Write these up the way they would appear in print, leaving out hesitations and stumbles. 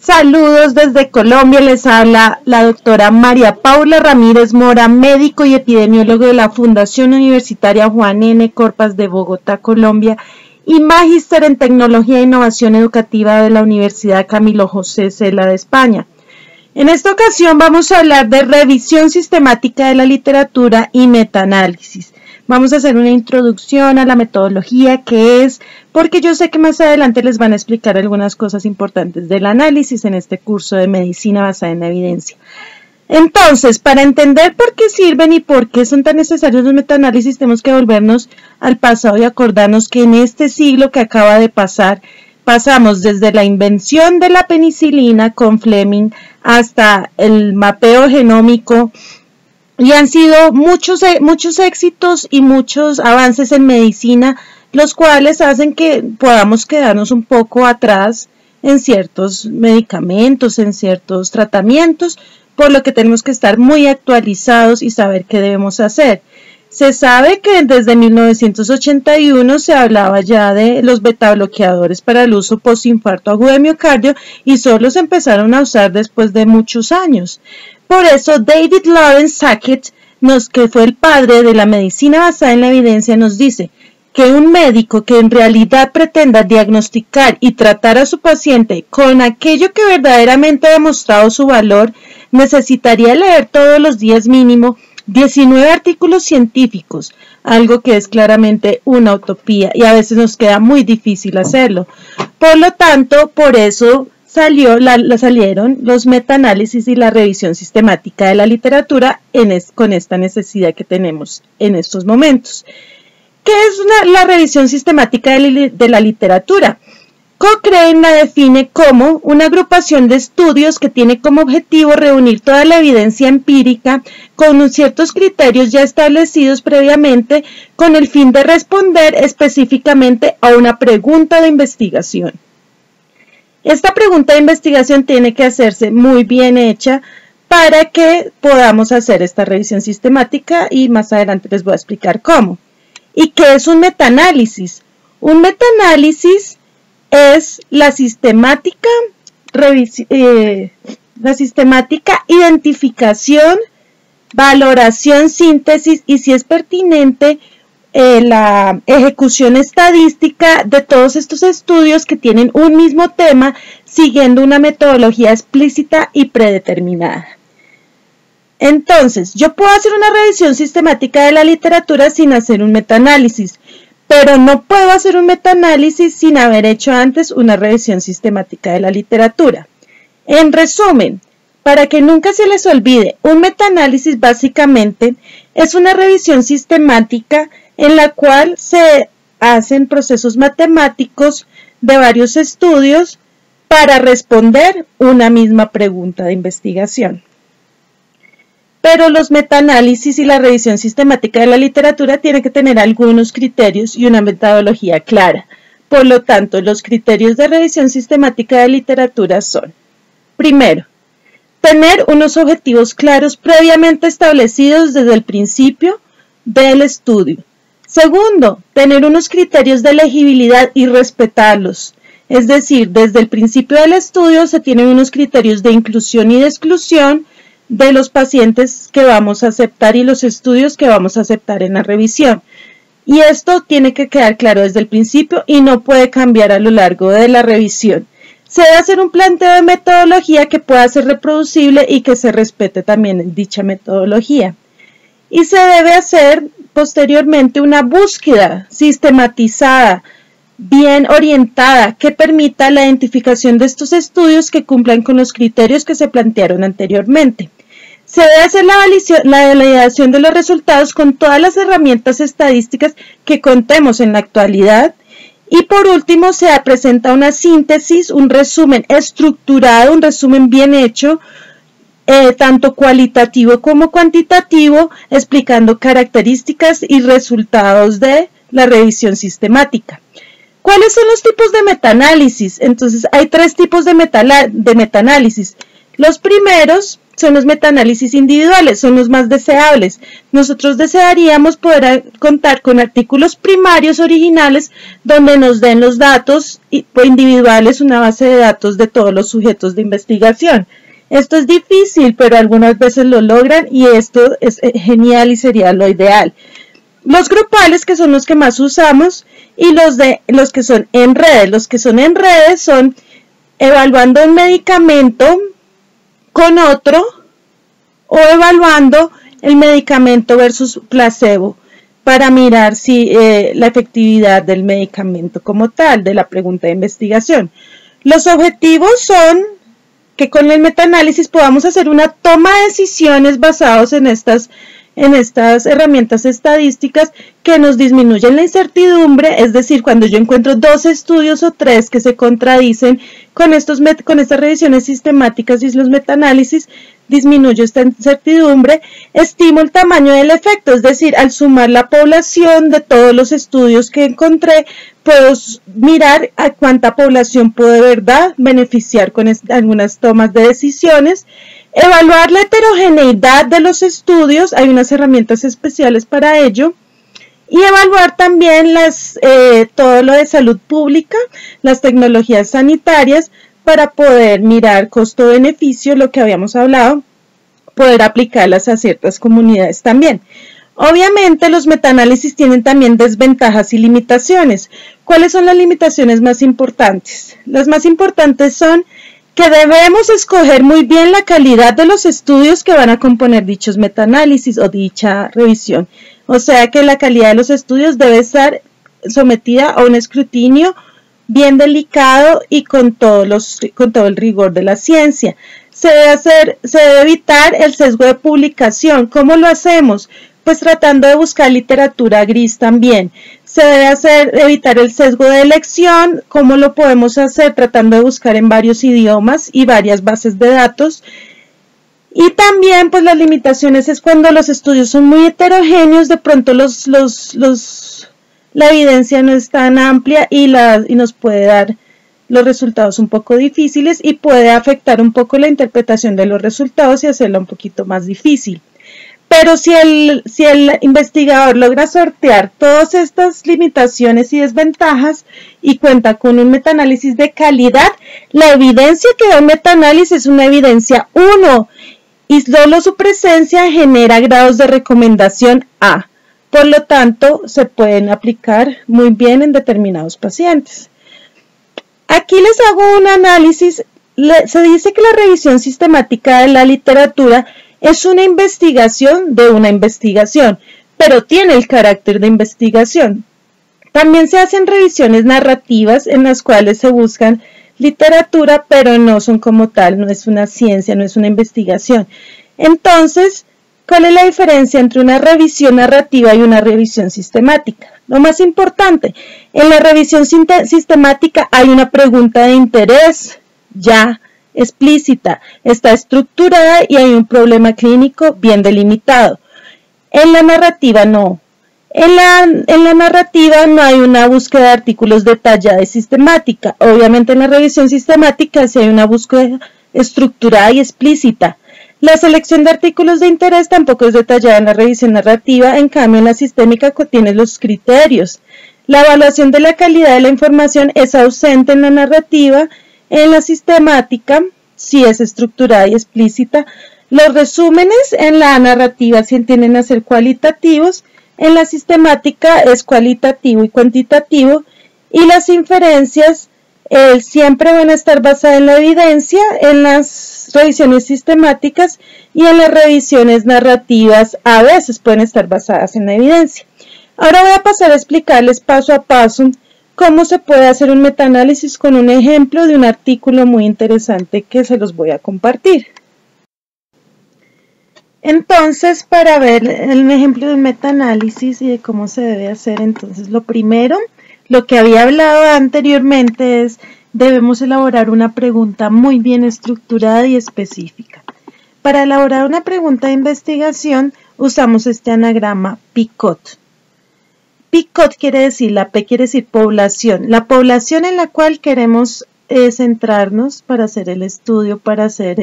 Saludos desde Colombia, les habla la doctora María Paula Ramírez Mora, médico y epidemiólogo de la Fundación Universitaria Juan N. Corpas de Bogotá, Colombia, y magíster en Tecnología e Innovación Educativa de la Universidad Camilo José Cela de España. En esta ocasión vamos a hablar de revisión sistemática de la literatura y metaanálisis. Vamos a hacer una introducción a la metodología, qué es, porque yo sé que más adelante les van a explicar algunas cosas importantes del análisis en este curso de medicina basada en la evidencia. Entonces, para entender por qué sirven y por qué son tan necesarios los metaanálisis, tenemos que volvernos al pasado y acordarnos que en este siglo que acaba de pasar, pasamos desde la invención de la penicilina con Fleming hasta el mapeo genómico, y han sido muchos éxitos y muchos avances en medicina, los cuales hacen que podamos quedarnos un poco atrás en ciertos medicamentos, en ciertos tratamientos, por lo que tenemos que estar muy actualizados y saber qué debemos hacer. Se sabe que desde 1981 se hablaba ya de los betabloqueadores para el uso postinfarto agudo de miocardio y solo se empezaron a usar después de muchos años. Por eso David Lawrence Sackett, que fue el padre de la medicina basada en la evidencia, nos dice que un médico que en realidad pretenda diagnosticar y tratar a su paciente con aquello que verdaderamente ha demostrado su valor, necesitaría leer todos los días mínimo 19 artículos científicos, algo que es claramente una utopía y a veces nos queda muy difícil hacerlo. Por lo tanto, por eso salieron los metaanálisis y la revisión sistemática de la literatura con esta necesidad que tenemos en estos momentos. ¿Qué es la revisión sistemática de la literatura? Cochrane la define como una agrupación de estudios que tiene como objetivo reunir toda la evidencia empírica con ciertos criterios ya establecidos previamente con el fin de responder específicamente a una pregunta de investigación. Esta pregunta de investigación tiene que hacerse muy bien hecha para que podamos hacer esta revisión sistemática y más adelante les voy a explicar cómo. ¿Y qué es un metaanálisis? Un metaanálisis es la sistemática identificación, valoración, síntesis y, si es pertinente, la ejecución estadística de todos estos estudios que tienen un mismo tema siguiendo una metodología explícita y predeterminada. Entonces, yo puedo hacer una revisión sistemática de la literatura sin hacer un metaanálisis, pero no puedo hacer un metaanálisis sin haber hecho antes una revisión sistemática de la literatura. En resumen, para que nunca se les olvide, un metaanálisis básicamente es una revisión sistemática en la cual se hacen procesos matemáticos de varios estudios para responder una misma pregunta de investigación. Pero los metaanálisis y la revisión sistemática de la literatura tienen que tener algunos criterios y una metodología clara. Por lo tanto, los criterios de revisión sistemática de literatura son: primero, tener unos objetivos claros previamente establecidos desde el principio del estudio. Segundo, tener unos criterios de legibilidad y respetarlos. Es decir, desde el principio del estudio se tienen unos criterios de inclusión y de exclusión de los pacientes que vamos a aceptar y los estudios que vamos a aceptar en la revisión. Y esto tiene que quedar claro desde el principio y no puede cambiar a lo largo de la revisión. Se debe hacer un planteo de metodología que pueda ser reproducible y que se respete también en dicha metodología. Y se debe hacer posteriormente una búsqueda sistematizada, bien orientada, que permita la identificación de estos estudios que cumplan con los criterios que se plantearon anteriormente. Se debe hacer la validación de los resultados con todas las herramientas estadísticas que contemos en la actualidad. Y por último, se presenta una síntesis, un resumen estructurado, un resumen bien hecho, tanto cualitativo como cuantitativo, explicando características y resultados de la revisión sistemática. ¿Cuáles son los tipos de metaanálisis? Entonces, hay tres tipos de metaanálisis. Los primeros son los metaanálisis individuales, son los más deseables. Nosotros desearíamos poder contar con artículos primarios originales donde nos den los datos individuales, una base de datos de todos los sujetos de investigación. Esto es difícil, pero algunas veces lo logran y esto es genial y sería lo ideal. Los grupales, que son los que más usamos, y los que son en redes. Los que son en redes son evaluando un medicamento con otro o evaluando el medicamento versus placebo para mirar si la efectividad del medicamento como tal, de la pregunta de investigación. Los objetivos son que con el metaanálisis podamos hacer una toma de decisiones basados en estas herramientas estadísticas que nos disminuyen la incertidumbre, es decir, cuando yo encuentro 2 estudios o 3 que se contradicen con estas revisiones sistemáticas y los metaanálisis, disminuyo esta incertidumbre, estimo el tamaño del efecto, es decir, al sumar la población de todos los estudios que encontré, puedo mirar a cuánta población puedo de verdad beneficiar con algunas tomas de decisiones. Evaluar la heterogeneidad de los estudios, hay unas herramientas especiales para ello. Y evaluar también todo lo de salud pública, las tecnologías sanitarias, para poder mirar costo-beneficio, lo que habíamos hablado, poder aplicarlas a ciertas comunidades también. Obviamente los metaanálisis tienen también desventajas y limitaciones. ¿Cuáles son las limitaciones más importantes? Las más importantes son que debemos escoger muy bien la calidad de los estudios que van a componer dichos metaanálisis o dicha revisión. O sea que la calidad de los estudios debe estar sometida a un escrutinio bien delicado y con todo el rigor de la ciencia. Se debe evitar el sesgo de publicación. ¿Cómo lo hacemos? Pues tratando de buscar literatura gris también. Se debe evitar el sesgo de elección. ¿Cómo lo podemos hacer? Tratando de buscar en varios idiomas y varias bases de datos. Y también, pues las limitaciones es cuando los estudios son muy heterogéneos, de pronto la evidencia no es tan amplia y nos puede dar los resultados un poco difíciles y puede afectar un poco la interpretación de los resultados y hacerla un poquito más difícil. Pero si el investigador logra sortear todas estas limitaciones y desventajas y cuenta con un metaanálisis de calidad, la evidencia que da un metaanálisis es una evidencia 1 y solo su presencia genera grados de recomendación A. Por lo tanto, se pueden aplicar muy bien en determinados pacientes. Aquí les hago un análisis. Se dice que la revisión sistemática de la literatura es una investigación de una investigación, pero tiene el carácter de investigación. También se hacen revisiones narrativas en las cuales se buscan literatura, pero no son como tal, no es una ciencia, no es una investigación. Entonces, ¿cuál es la diferencia entre una revisión narrativa y una revisión sistemática? Lo más importante, en la revisión sistemática hay una pregunta de interés ya explícita, está estructurada y hay un problema clínico bien delimitado. En la narrativa no. En la narrativa no hay una búsqueda de artículos detallada y sistemática. Obviamente en la revisión sistemática sí hay una búsqueda estructurada y explícita. La selección de artículos de interés tampoco es detallada en la revisión narrativa, en cambio en la sistémica contiene los criterios. La evaluación de la calidad de la información es ausente en la narrativa, en la sistemática sí es estructurada y explícita. Los resúmenes en la narrativa sí tienden a ser cualitativos, en la sistemática es cualitativo y cuantitativo, y las inferencias siempre van a estar basadas en la evidencia, en las revisiones sistemáticas y en las revisiones narrativas a veces pueden estar basadas en la evidencia. Ahora voy a pasar a explicarles paso a paso cómo se puede hacer un metaanálisis con un ejemplo de un artículo muy interesante que se los voy a compartir. Entonces, para ver el ejemplo de un metaanálisis y de cómo se debe hacer, entonces lo primero, lo que había hablado anteriormente es, debemos elaborar una pregunta muy bien estructurada y específica. Para elaborar una pregunta de investigación usamos este anagrama PICOT. PICOT quiere decir, la P quiere decir población, la población en la cual queremos centrarnos para hacer el estudio, para hacer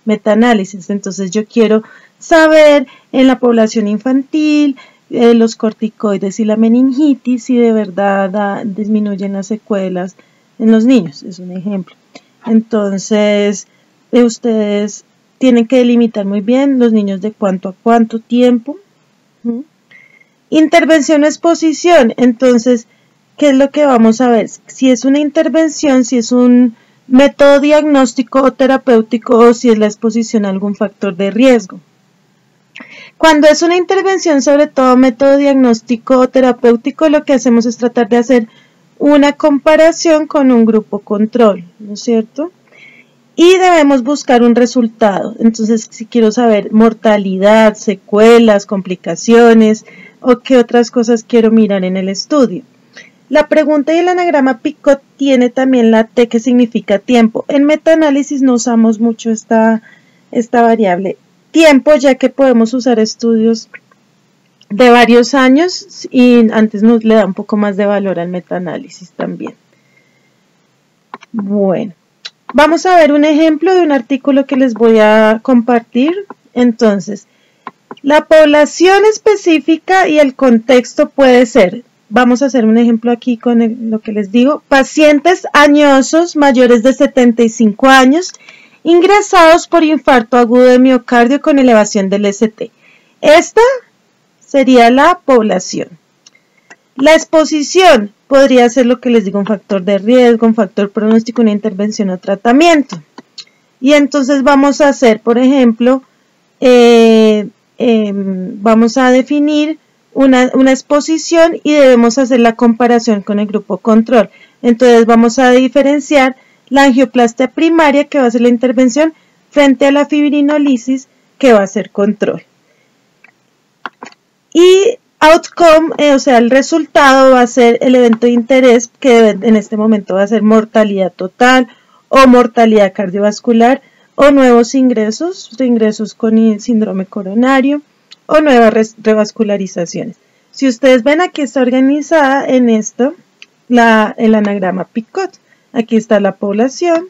metaanálisis. Entonces yo quiero saber en la población infantil, los corticoides y la meningitis, si de verdad disminuyen las secuelas en los niños, es un ejemplo. Entonces ustedes tienen que delimitar muy bien los niños de cuánto a cuánto tiempo. Intervención o exposición. Entonces, ¿qué es lo que vamos a ver? Si es una intervención, si es un método diagnóstico o terapéutico, o si es la exposición a algún factor de riesgo. Cuando es una intervención, sobre todo método diagnóstico o terapéutico, lo que hacemos es tratar de hacer una comparación con un grupo control, ¿no es cierto? Y debemos buscar un resultado. Entonces, si quiero saber mortalidad, secuelas, complicaciones o qué otras cosas quiero mirar en el estudio. La pregunta y el anagrama Picot tiene también la T, que significa tiempo. En metaanálisis no usamos mucho esta variable tiempo, ya que podemos usar estudios de varios años y antes nos le da un poco más de valor al metaanálisis también. Bueno, vamos a ver un ejemplo de un artículo que les voy a compartir. Entonces, la población específica y el contexto puede ser, vamos a hacer un ejemplo aquí con lo que les digo, pacientes añosos mayores de 75 años ingresados por infarto agudo de miocardio con elevación del ST. Esta sería la población. La exposición podría ser lo que les digo, un factor de riesgo, un factor pronóstico, una intervención o tratamiento. Y entonces vamos a hacer, por ejemplo, vamos a definir una exposición y debemos hacer la comparación con el grupo control. Entonces vamos a diferenciar la angioplastia primaria, que va a ser la intervención, frente a la fibrinolisis, que va a ser control. Y outcome, o sea, el resultado va a ser el evento de interés, que en este momento va a ser mortalidad total o mortalidad cardiovascular o nuevos ingresos con síndrome coronario o nuevas revascularizaciones. Si ustedes ven, aquí está organizada en esto el anagrama Picot. Aquí está la población,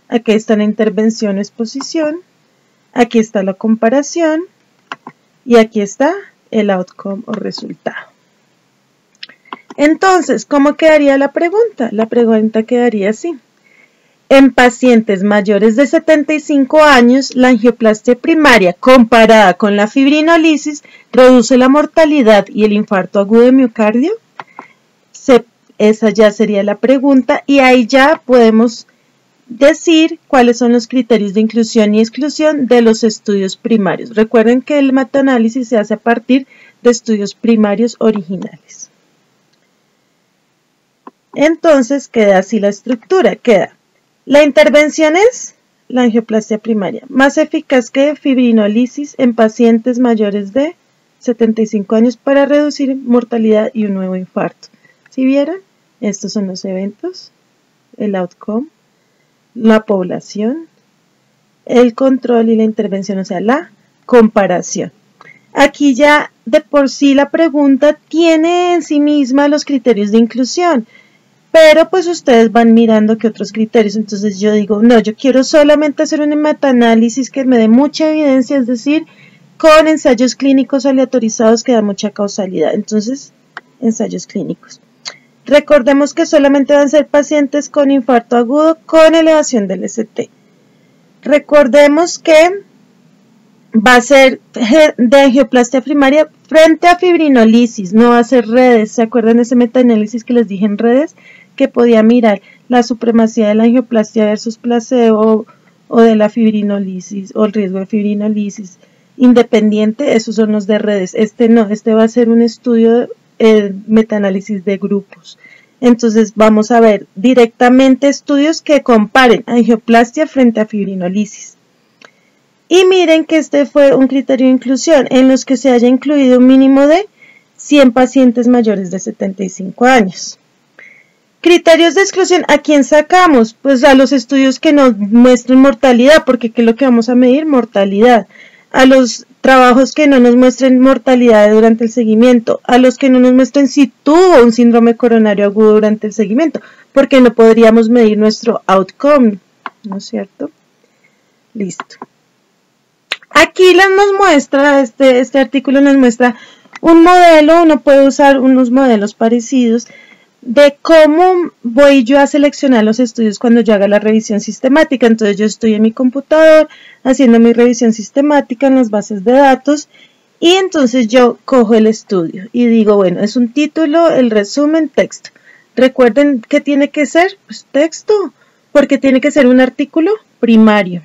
aquí está la intervención o exposición, aquí está la comparación y aquí está el outcome o resultado. Entonces, ¿cómo quedaría la pregunta? La pregunta quedaría así. En pacientes mayores de 75 años, la angioplastia primaria comparada con la fibrinolisis reduce la mortalidad y el infarto agudo de miocardio. Esa ya sería la pregunta y ahí ya podemos decir cuáles son los criterios de inclusión y exclusión de los estudios primarios. Recuerden que el metaanálisis se hace a partir de estudios primarios originales. Entonces queda así la estructura, queda. La intervención es la angioplastia primaria, más eficaz que fibrinolisis en pacientes mayores de 75 años para reducir mortalidad y un nuevo infarto. ¿Sí vieron? Estos son los eventos, el outcome, la población, el control y la intervención, o sea, la comparación. Aquí ya de por sí la pregunta tiene en sí misma los criterios de inclusión, pero pues ustedes van mirando qué otros criterios. Entonces yo digo, no, yo quiero solamente hacer un metaanálisis que me dé mucha evidencia, es decir, con ensayos clínicos aleatorizados que dan mucha causalidad. Entonces, ensayos clínicos. Recordemos que solamente van a ser pacientes con infarto agudo con elevación del ST. Recordemos que va a ser de angioplastia primaria frente a fibrinolisis, no va a ser redes. ¿Se acuerdan de ese metaanálisis que les dije en redes? Que podía mirar la supremacía de la angioplastia versus placebo o de la fibrinolisis o el riesgo de fibrinolisis independiente. Esos son los de redes. Este no, este va a ser un estudio metaanálisis de grupos. Entonces vamos a ver directamente estudios que comparen angioplastia frente a fibrinolisis. Y miren que este fue un criterio de inclusión en los que se haya incluido un mínimo de 100 pacientes mayores de 75 años. Criterios de exclusión, ¿a quién sacamos? Pues a los estudios que nos muestren mortalidad, porque ¿qué es lo que vamos a medir? Mortalidad. A los trabajos que no nos muestren mortalidad durante el seguimiento, a los que no nos muestren si tuvo un síndrome coronario agudo durante el seguimiento, porque no podríamos medir nuestro outcome, ¿no es cierto? Listo. Aquí nos muestra, este artículo nos muestra un modelo, uno puede usar unos modelos parecidos de cómo voy yo a seleccionar los estudios cuando yo haga la revisión sistemática. Entonces yo estoy en mi computador haciendo mi revisión sistemática en las bases de datos y entonces yo cojo el estudio y digo, bueno, es un título, el resumen, texto. Recuerden que tiene que ser pues, texto, porque tiene que ser un artículo primario.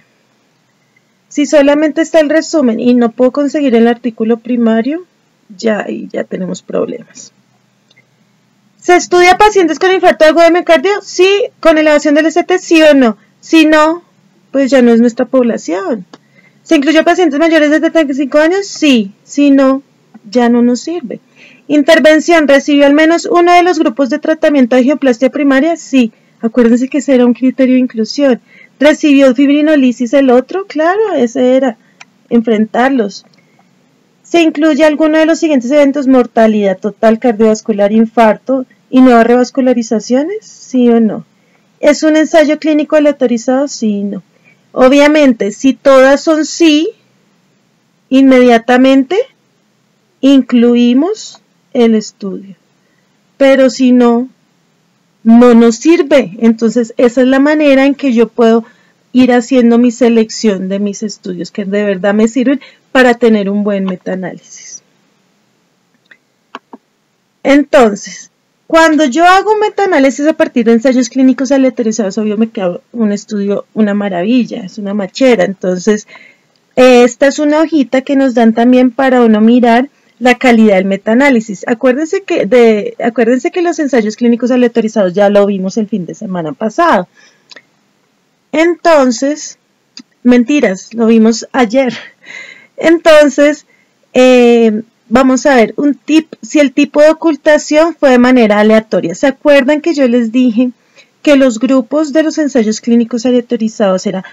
Si solamente está el resumen y no puedo conseguir el artículo primario, ya tenemos problemas. ¿Se estudia a pacientes con infarto agudo de miocardio? Sí. ¿Con elevación del ST? Sí o no. Si no, pues ya no es nuestra población. ¿Se incluye a pacientes mayores de 75 años? Sí. Si no, ya no nos sirve. ¿Intervención? ¿Recibió al menos uno de los grupos de tratamiento de angioplastia primaria? Sí. Acuérdense que ese era un criterio de inclusión. ¿Recibió fibrinolisis el otro? Claro, ese era. Enfrentarlos. ¿Se incluye alguno de los siguientes eventos? Mortalidad total, cardiovascular, infarto y nuevas revascularizaciones, ¿sí o no? ¿Es un ensayo clínico aleatorizado? Sí o no. Obviamente, si todas son sí, inmediatamente incluimos el estudio. Pero si no, no nos sirve. Entonces, esa es la manera en que yo puedo ir haciendo mi selección de mis estudios que de verdad me sirven para tener un buen metaanálisis. Entonces, cuando yo hago un metaanálisis a partir de ensayos clínicos aleatorizados, obvio me queda un estudio, una maravilla, es una machera. Entonces, esta es una hojita que nos dan también para uno mirar la calidad del metaanálisis. Acuérdense que los ensayos clínicos aleatorizados ya lo vimos el fin de semana pasado. Entonces, mentiras, lo vimos ayer. Entonces, vamos a ver si el tipo de ocultación fue de manera aleatoria. ¿Se acuerdan que yo les dije que los grupos de los ensayos clínicos aleatorizados era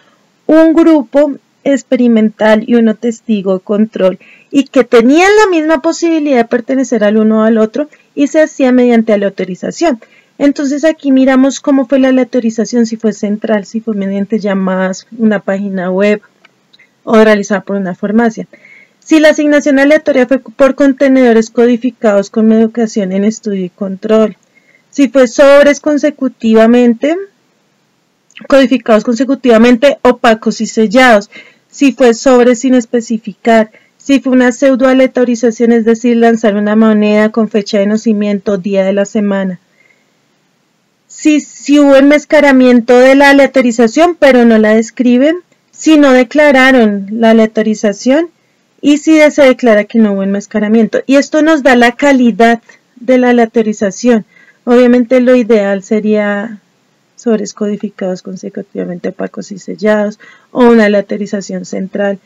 un grupo experimental y uno testigo de control y que tenían la misma posibilidad de pertenecer al uno o al otro y se hacía mediante aleatorización? Entonces aquí miramos cómo fue la aleatorización, si fue central, si fue mediante llamadas, una página web o realizada por una farmacia. Si la asignación aleatoria fue por contenedores codificados con medicación en estudio y control. Si fue sobres codificados consecutivamente, opacos y sellados. Si fue sobres sin especificar. Si fue una pseudoaleatorización, es decir, lanzar una moneda con fecha de nacimiento, día de la semana. Si hubo enmascaramiento de la aleatorización, pero no la describen. Si no declararon la aleatorización y si se declara que no hubo enmascaramiento. Y esto nos da la calidad de la aleatorización. Obviamente lo ideal sería sobres codificados consecutivamente opacos y sellados o una aleatorización central.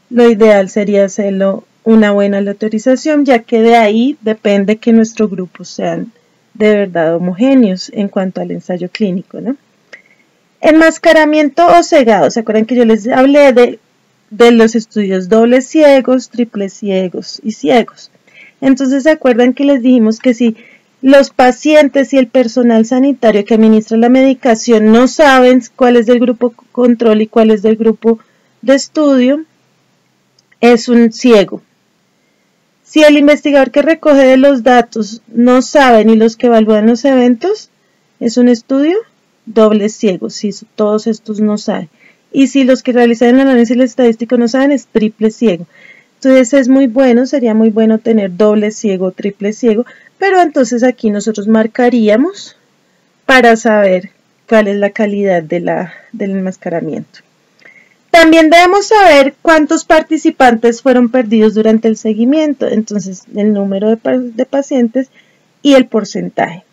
Lo ideal sería hacerlo una buena aleatorización, ya que de ahí depende que nuestros grupos sean de verdad homogéneos en cuanto al ensayo clínico, ¿no? Enmascaramiento o cegado. ¿Se acuerdan que yo les hablé de los estudios dobles ciegos, triples ciegos y ciegos? Entonces, ¿se acuerdan que les dijimos que si los pacientes y el personal sanitario que administra la medicación no saben cuál es del grupo control y cuál es del grupo de estudio, es un ciego? Si el investigador que recoge de los datos no sabe ni los que evalúan los eventos, es un estudio doble ciego, si todos estos no saben. Y si los que realizan el análisis estadístico no saben, es triple ciego. Entonces es muy bueno, sería muy bueno tener doble ciego, triple ciego, pero entonces aquí nosotros marcaríamos para saber cuál es la calidad del enmascaramiento. También debemos saber cuántos participantes fueron perdidos durante el seguimiento, entonces el número de pacientes y el porcentaje.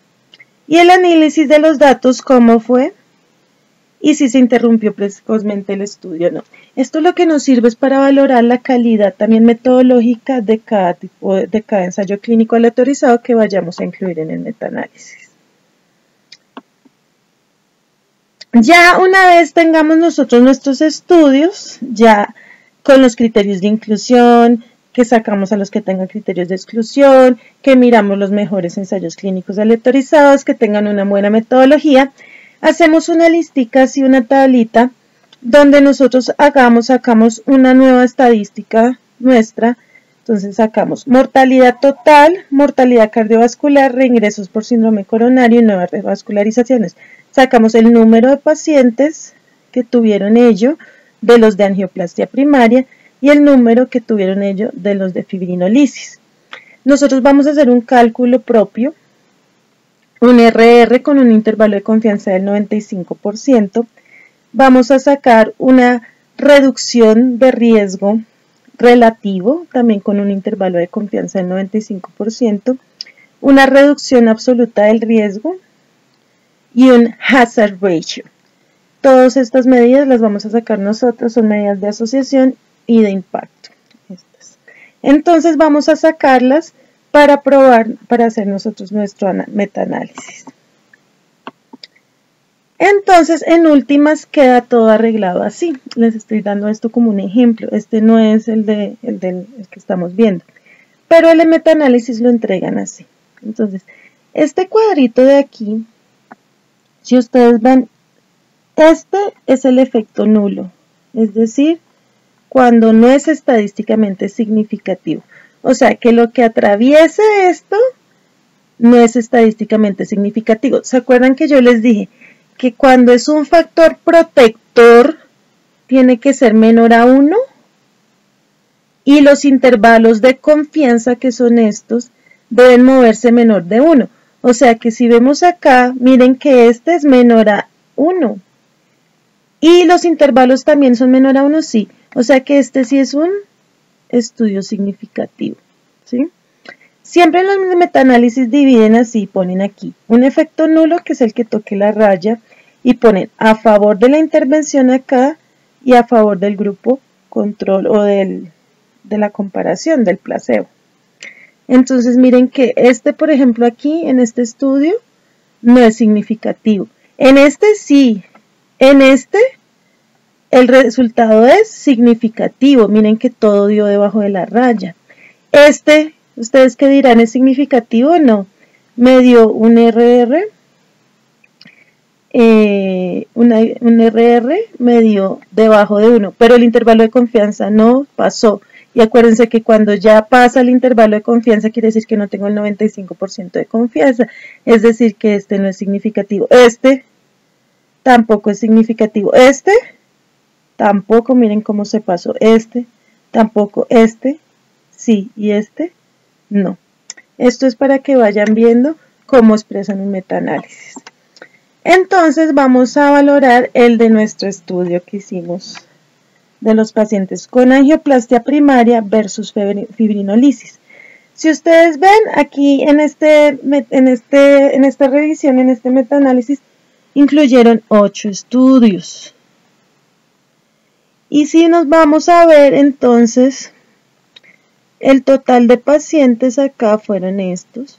Y el análisis de los datos, cómo fue y si se interrumpió precozmente el estudio o no. Esto lo que nos sirve es para valorar la calidad también metodológica de cada ensayo clínico aleatorizado que vayamos a incluir en el metaanálisis. Ya una vez tengamos nosotros nuestros estudios, ya con los criterios de inclusión, que sacamos a los que tengan criterios de exclusión, que miramos los mejores ensayos clínicos aleatorizados, que tengan una buena metodología, hacemos una listica y una tablita donde nosotros sacamos una nueva estadística nuestra. Entonces sacamos mortalidad total, mortalidad cardiovascular, reingresos por síndrome coronario y nuevas revascularizaciones. Sacamos el número de pacientes que tuvieron ello de los de angioplastia primaria y el número que tuvieron ello de los de fibrinolisis. Nosotros vamos a hacer un cálculo propio, un RR con un intervalo de confianza del 95%. Vamos a sacar una reducción de riesgo relativo, también con un intervalo de confianza del 95%, una reducción absoluta del riesgo y un hazard ratio. Todas estas medidas las vamos a sacar nosotros, son medidas de asociación y de impacto. Entonces vamos a sacarlas para probar, para hacer nosotros nuestro metaanálisis. Entonces, en últimas, queda todo arreglado así. Les estoy dando esto como un ejemplo. Este no es el que estamos viendo. Pero el metaanálisis lo entregan así. Entonces, este cuadrito de aquí, si ustedes ven, este es el efecto nulo. Es decir, cuando no es estadísticamente significativo. O sea, que lo que atraviese esto no es estadísticamente significativo. ¿Se acuerdan que yo les dije que cuando es un factor protector tiene que ser menor a 1 y los intervalos de confianza, que son estos, deben moverse menor de 1? O sea que si vemos acá, miren que este es menor a 1 y los intervalos también son menor a 1, sí. O sea que este sí es un estudio significativo, ¿sí? Siempre en los metaanálisis dividen así, ponen aquí un efecto nulo, que es el que toque la raya, y ponen a favor de la intervención acá y a favor del grupo control o de la comparación del placebo. Entonces miren que este, por ejemplo, aquí en este estudio no es significativo. En este sí, en este el resultado es significativo. Miren que todo dio debajo de la raya. Este, ¿ustedes qué dirán? ¿Es significativo o no? Me dio un RR, un RR me dio debajo de 1, pero el intervalo de confianza no pasó. Y acuérdense que cuando ya pasa el intervalo de confianza quiere decir que no tengo el 95% de confianza. Es decir, que este no es significativo. Este tampoco es significativo. Este tampoco, miren cómo se pasó. Este tampoco, este sí y este no. Esto es para que vayan viendo cómo expresan un metaanálisis. Entonces vamos a valorar el de nuestro estudio que hicimos de los pacientes con angioplastia primaria versus fibrinolisis. Si ustedes ven aquí en esta revisión, en este metaanálisis, incluyeron 8 estudios. Y si nos vamos a ver entonces, el total de pacientes acá fueron estos.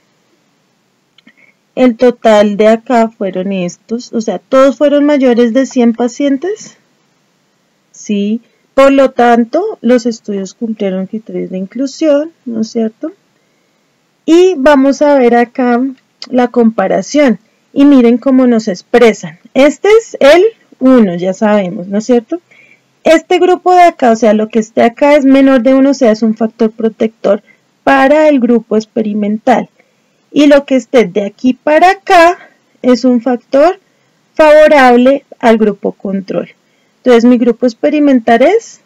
El total de acá fueron estos. O sea, ¿todos fueron mayores de 100 pacientes? Sí. Por lo tanto, los estudios cumplieron criterios de inclusión, ¿no es cierto? Y vamos a ver acá la comparación. Y miren cómo nos expresan. Este es el 1, ya sabemos, ¿no es cierto? Este grupo de acá, o sea, lo que esté acá es menor de 1, o sea, es un factor protector para el grupo experimental. Y lo que esté de aquí para acá es un factor favorable al grupo control. Entonces mi grupo experimental es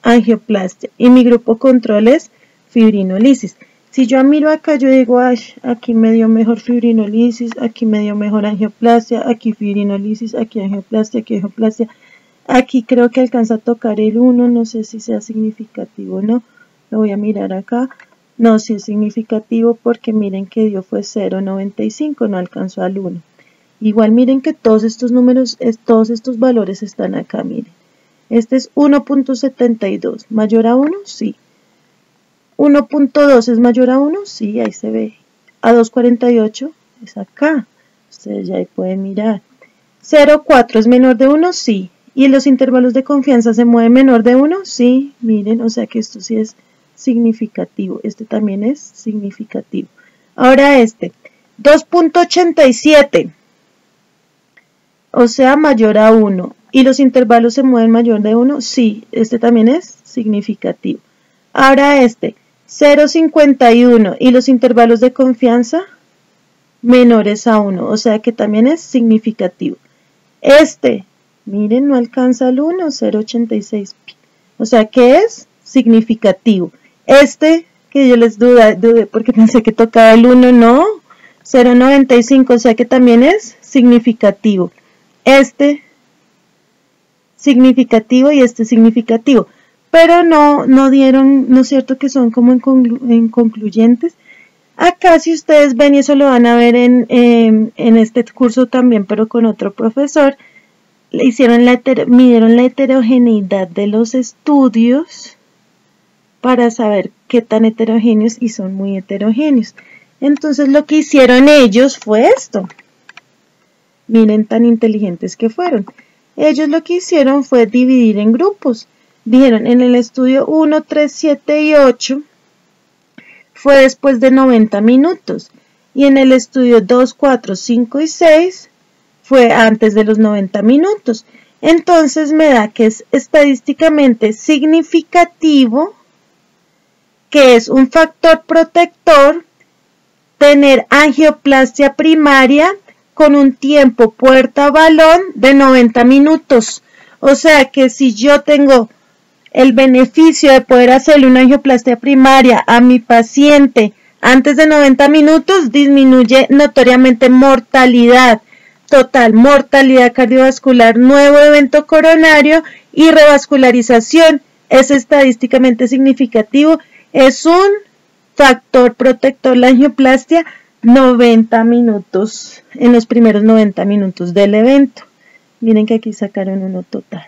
angioplastia y mi grupo control es fibrinolisis. Si yo miro acá, yo digo, ay, aquí me dio mejor fibrinolisis, aquí me dio mejor angioplastia, aquí fibrinolisis, aquí angioplastia, aquí angioplastia. Aquí creo que alcanza a tocar el 1, no sé si sea significativo o no. Lo voy a mirar acá. No, sí es significativo porque miren que dio fue 0,95, no alcanzó al 1. Igual miren que todos estos números, todos estos valores están acá, miren. Este es 1.72, ¿mayor a 1? Sí. 1.2 es mayor a 1, sí, ahí se ve. A 2.48 es acá, ustedes ya ahí pueden mirar. 0.4 es menor de 1, sí. ¿Y los intervalos de confianza se mueven menor de 1? Sí, miren, o sea que esto sí es significativo. Este también es significativo. Ahora este, 2.87, o sea mayor a 1. ¿Y los intervalos se mueven mayor de 1? Sí, este también es significativo. Ahora 0,51 y los intervalos de confianza menores a 1, o sea que también es significativo. Miren, no alcanza el 1, 0,86, o sea que es significativo. Que yo les dudé porque pensé que tocaba el 1, no, 0,95, o sea que también es significativo. Significativo y significativo, pero no dieron, ¿no es cierto que son como inconcluyentes? Acá si ustedes ven, y eso lo van a ver en este curso también, pero con otro profesor, midieron la heterogeneidad de los estudios para saber qué tan heterogéneos, y son muy heterogéneos. Entonces lo que hicieron ellos fue esto. Miren tan inteligentes que fueron. Ellos lo que hicieron fue dividir en grupos. Dijeron, en el estudio 1, 3, 7 y 8 fue después de 90 minutos. Y en el estudio 2, 4, 5 y 6 fue antes de los 90 minutos. Entonces me da que es estadísticamente significativo, que es un factor protector, tener angioplastia primaria con un tiempo puerta-balón de 90 minutos. O sea que si yo tengo el beneficio de poder hacerle una angioplastia primaria a mi paciente antes de 90 minutos, disminuye notoriamente mortalidad total, mortalidad cardiovascular, nuevo evento coronario y revascularización. Es estadísticamente significativo. Es un factor protector la angioplastia 90 minutos, en los primeros 90 minutos del evento. Miren que aquí sacaron uno total.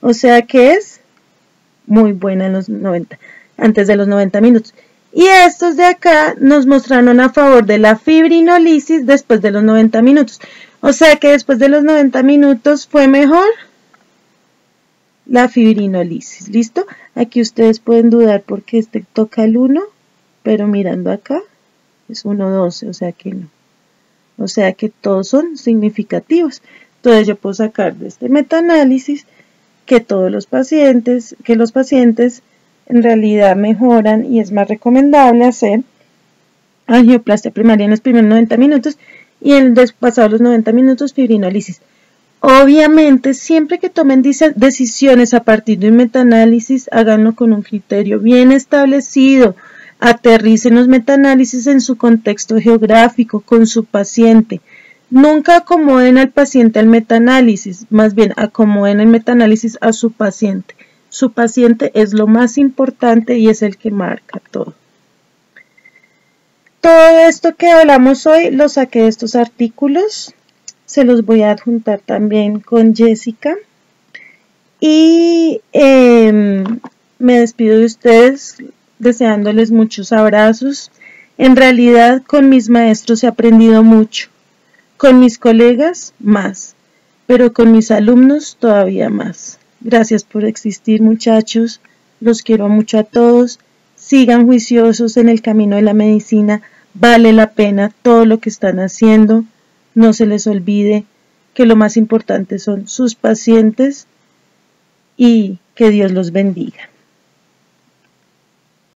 O sea que es muy buena en los 90, antes de los 90 minutos. Y estos de acá nos mostraron a favor de la fibrinolisis después de los 90 minutos. O sea que después de los 90 minutos fue mejor la fibrinolisis. ¿Listo? Aquí ustedes pueden dudar porque toca el 1, pero mirando acá es 1,12, o sea que no. O sea que todos son significativos. Entonces yo puedo sacar de este metaanálisis que los pacientes en realidad mejoran y es más recomendable hacer angioplastia primaria en los primeros 90 minutos y pasados los 90 minutos fibrinolisis. Obviamente, siempre que tomen decisiones a partir de un metaanálisis, háganlo con un criterio bien establecido. Aterricen los metaanálisis en su contexto geográfico, con su paciente. Nunca acomoden al paciente al metaanálisis, más bien acomoden el metaanálisis a su paciente. Su paciente es lo más importante y es el que marca todo. Todo esto que hablamos hoy lo saqué de estos artículos. Se los voy a adjuntar también con Jessica. Y me despido de ustedes deseándoles muchos abrazos. En realidad con mis maestros he aprendido mucho. Con mis colegas más, pero con mis alumnos todavía más. Gracias por existir, muchachos. Los quiero mucho a todos. Sigan juiciosos en el camino de la medicina. Vale la pena todo lo que están haciendo. No se les olvide que lo más importante son sus pacientes y que Dios los bendiga.